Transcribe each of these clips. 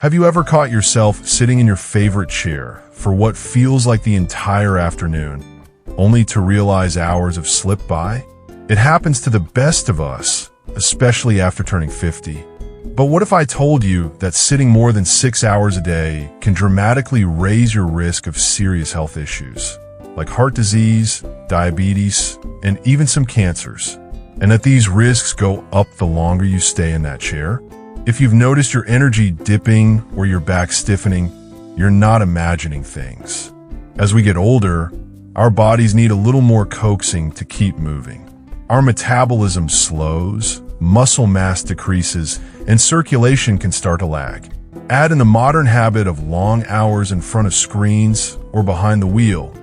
Have you ever caught yourself sitting in your favorite chair for what feels like the entire afternoon, only to realize hours have slipped by? It happens to the best of us, especially after turning 50. But what if I told you that sitting more than 6 hours a day can dramatically raise your risk of serious health issues, like heart disease, diabetes, and even some cancers, and that these risks go up the longer you stay in that chair? If you've noticed your energy dipping or your back stiffening, you're not imagining things. As we get older, our bodies need a little more coaxing to keep moving. Our metabolism slows, muscle mass decreases, and circulation can start to lag. Add in the modern habit of long hours in front of screens or behind the wheel,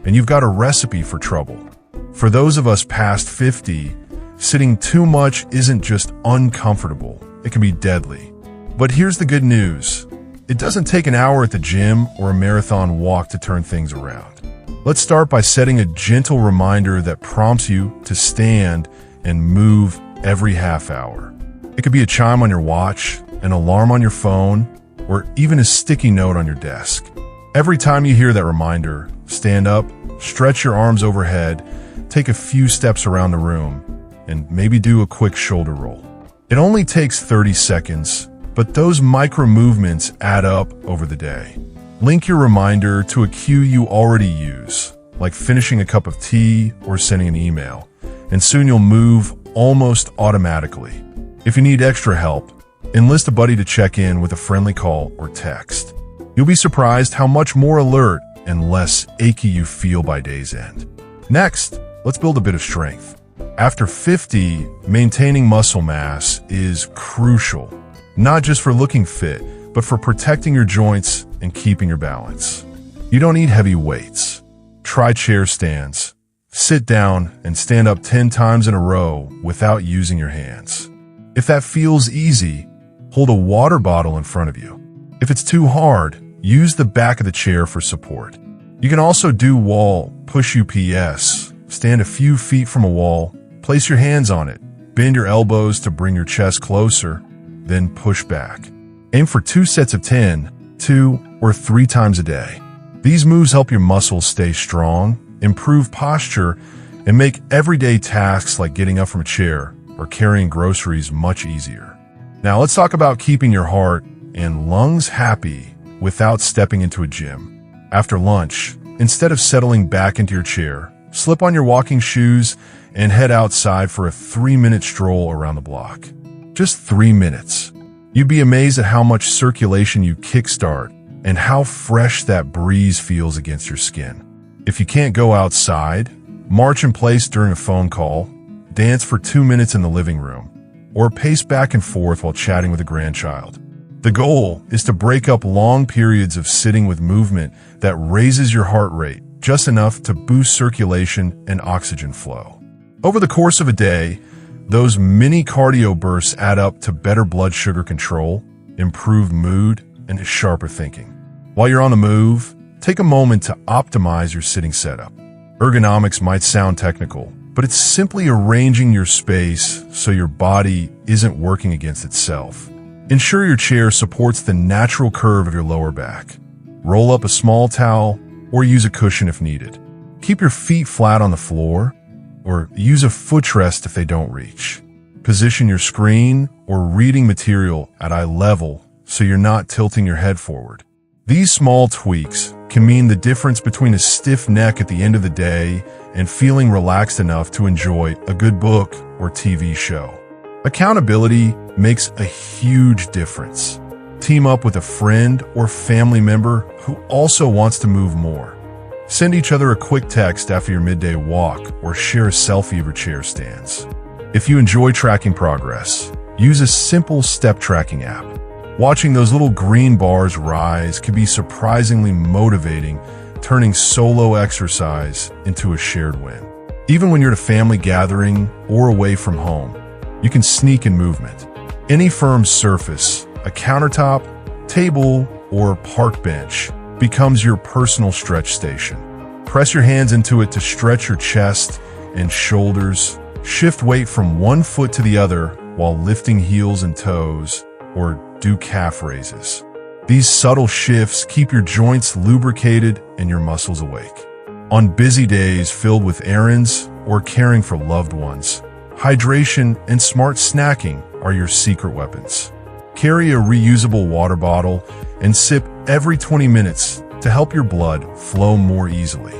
and you've got a recipe for trouble. For those of us past 50, sitting too much isn't just uncomfortable. It can be deadly. But here's the good news. It doesn't take an hour at the gym or a marathon walk to turn things around. Let's start by setting a gentle reminder that prompts you to stand and move every half hour. It could be a chime on your watch, an alarm on your phone, or even a sticky note on your desk. Every time you hear that reminder, stand up, stretch your arms overhead, take a few steps around the room, and maybe do a quick shoulder roll. It only takes 30 seconds, but those micro movements add up over the day. Link your reminder to a cue you already use, like finishing a cup of tea or sending an email, and soon you'll move almost automatically. If you need extra help, enlist a buddy to check in with a friendly call or text. You'll be surprised how much more alert and less achy you feel by day's end. Next, let's build a bit of strength. After 50, maintaining muscle mass is crucial, not just for looking fit, but for protecting your joints and keeping your balance. You don't need heavy weights. Try chair stands. Sit down and stand up 10 times in a row without using your hands. If that feels easy, hold a water bottle in front of you. If it's too hard, use the back of the chair for support. You can also do wall push-ups. Stand a few feet from a wall, place your hands on it, bend your elbows to bring your chest closer, then push back. Aim for 2 sets of 10, 2 or 3 times a day. These moves help your muscles stay strong, improve posture, and make everyday tasks like getting up from a chair or carrying groceries much easier. Now let's talk about keeping your heart and lungs happy without stepping into a gym. After lunch, instead of settling back into your chair, slip on your walking shoes and head outside for a 3-minute stroll around the block. Just 3 minutes. You'd be amazed at how much circulation you kickstart and how fresh that breeze feels against your skin. If you can't go outside, march in place during a phone call, dance for 2 minutes in the living room, or pace back and forth while chatting with a grandchild. The goal is to break up long periods of sitting with movement that raises your heart rate just enough to boost circulation and oxygen flow. Over the course of a day, those mini cardio bursts add up to better blood sugar control, improved mood, and sharper thinking. While you're on the move, take a moment to optimize your sitting setup. Ergonomics might sound technical, but it's simply arranging your space so your body isn't working against itself. Ensure your chair supports the natural curve of your lower back. Roll up a small towel or use a cushion if needed. Keep your feet flat on the floor, or use a footrest if they don't reach. Position your screen or reading material at eye level so you're not tilting your head forward. These small tweaks can mean the difference between a stiff neck at the end of the day and feeling relaxed enough to enjoy a good book or TV show. Accountability makes a huge difference. Team up with a friend or family member who also wants to move more. Send each other a quick text after your midday walk or share a selfie of your chair stands. If you enjoy tracking progress, use a simple step tracking app. Watching those little green bars rise can be surprisingly motivating, turning solo exercise into a shared win. Even when you're at a family gathering or away from home, you can sneak in movement. Any firm surface, a countertop, table, or park bench, becomes your personal stretch station. Press your hands into it to stretch your chest and shoulders. Shift weight from one foot to the other while lifting heels and toes, or do calf raises. These subtle shifts keep your joints lubricated and your muscles awake. On busy days filled with errands or caring for loved ones, hydration and smart snacking are your secret weapons. Carry a reusable water bottle and sip every 20 minutes to help your blood flow more easily.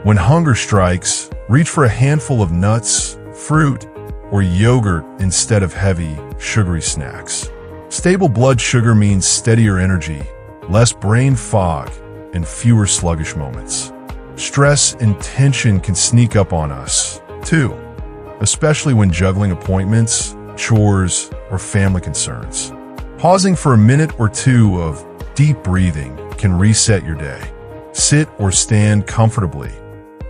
When hunger strikes, reach for a handful of nuts, fruit, or yogurt instead of heavy, sugary snacks. Stable blood sugar means steadier energy, less brain fog, and fewer sluggish moments. Stress and tension can sneak up on us, too, especially when juggling appointments, chores, or family concerns. Pausing for a minute or two of deep breathing can reset your day. Sit or stand comfortably.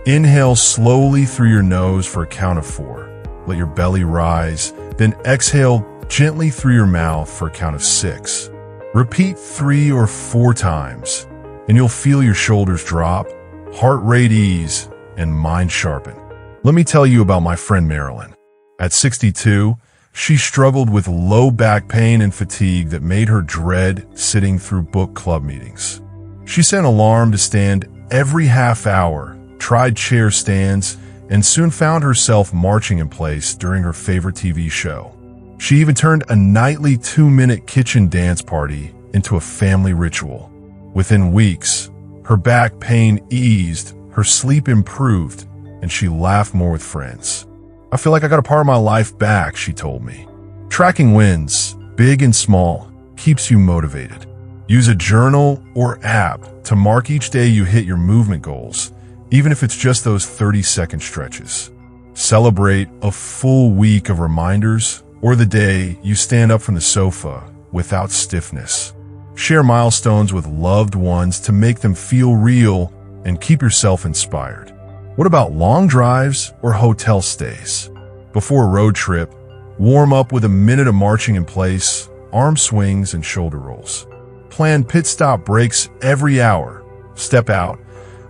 Inhale slowly through your nose for a count of 4. Let your belly rise, then exhale gently through your mouth for a count of 6. Repeat 3 or 4 times, and you'll feel your shoulders drop, heart rate ease, and mind sharpen. Let me tell you about my friend Marilyn. At 62, she struggled with low back pain and fatigue that made her dread sitting through book club meetings. She set an alarm to stand every half hour, tried chair stands, and soon found herself marching in place during her favorite TV show. She even turned a nightly 2-minute kitchen dance party into a family ritual. Within weeks, her back pain eased, her sleep improved, and she laughed more with friends. "I feel like I got a part of my life back," she told me. Tracking wins, big and small, keeps you motivated. Use a journal or app to mark each day you hit your movement goals, even if it's just those 30-second stretches. Celebrate a full week of reminders or the day you stand up from the sofa without stiffness. Share milestones with loved ones to make them feel real and keep yourself inspired. What about long drives or hotel stays? Before a road trip, warm up with a minute of marching in place, arm swings, and shoulder rolls. Plan pit stop breaks every hour. Step out,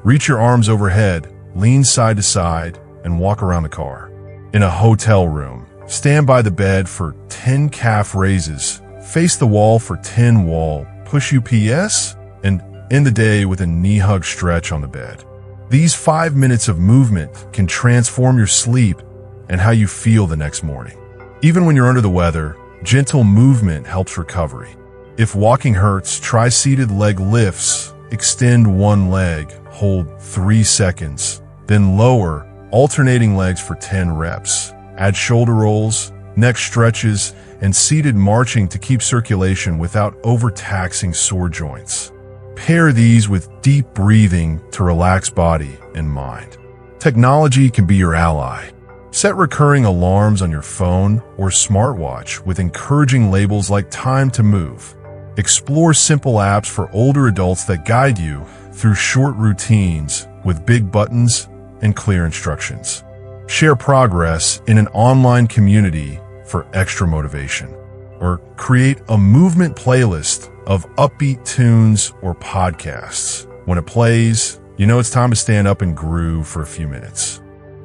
reach your arms overhead, lean side to side, and walk around the car. In a hotel room, stand by the bed for 10 calf raises, face the wall for 10 wall push UPS, and end the day with a knee hug stretch on the bed. These 5 minutes of movement can transform your sleep and how you feel the next morning. Even when you're under the weather, gentle movement helps recovery. If walking hurts, try seated leg lifts. Extend one leg, hold 3 seconds, then lower, alternating legs for 10 reps. Add shoulder rolls, neck stretches, and seated marching to keep circulation without overtaxing sore joints. Pair these with deep breathing to relax body and mind. Technology can be your ally. Set recurring alarms on your phone or smartwatch with encouraging labels like "Time to Move." Explore simple apps for older adults that guide you through short routines with big buttons and clear instructions. Share progress in an online community for extra motivation. Or create a movement playlist of upbeat tunes or podcasts. When it plays, you know it's time to stand up and groove for a few minutes.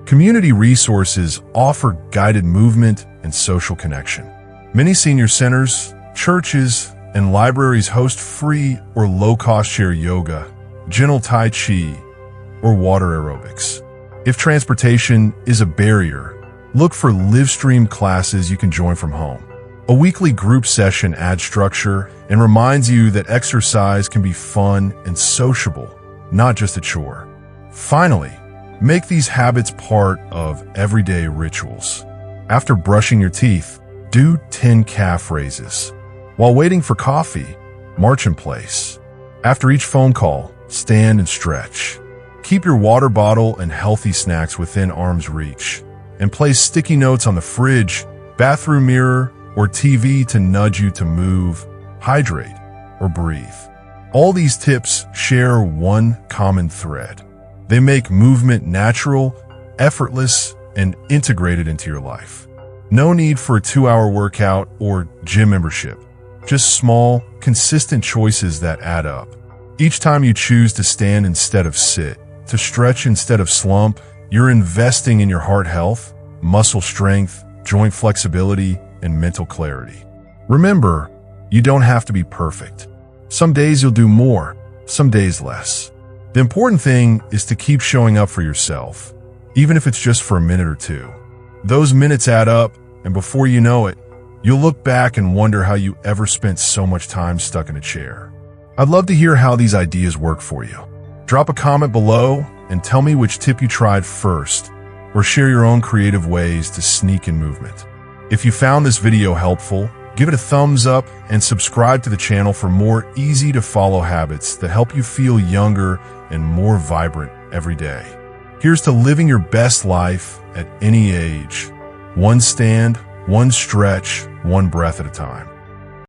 Community resources offer guided movement and social connection. Many senior centers, churches, and libraries host free or low-cost chair yoga, gentle tai chi, or water aerobics. If transportation is a barrier, look for live-stream classes you can join from home. A weekly group session adds structure and reminds you that exercise can be fun and sociable, not just a chore. Finally, make these habits part of everyday rituals. After brushing your teeth, do 10 calf raises. While waiting for coffee, march in place. After each phone call, stand and stretch. Keep your water bottle and healthy snacks within arm's reach. And place sticky notes on the fridge, bathroom mirror, or TV to nudge you to move, hydrate, or breathe. All these tips share one common thread. They make movement natural, effortless, and integrated into your life. No need for a 2-hour workout or gym membership. Just small, consistent choices that add up. Each time you choose to stand instead of sit, to stretch instead of slump, you're investing in your heart health, muscle strength, joint flexibility, and mental clarity. Remember, you don't have to be perfect. Some days you'll do more, some days less. The important thing is to keep showing up for yourself, even if it's just for a minute or two. Those minutes add up, and before you know it, you'll look back and wonder how you ever spent so much time stuck in a chair. I'd love to hear how these ideas work for you. Drop a comment below and tell me which tip you tried first, or share your own creative ways to sneak in movement. If you found this video helpful, give it a thumbs up and subscribe to the channel for more easy-to-follow habits that help you feel younger and more vibrant every day. Here's to living your best life at any age. One stand, one stretch, one breath at a time.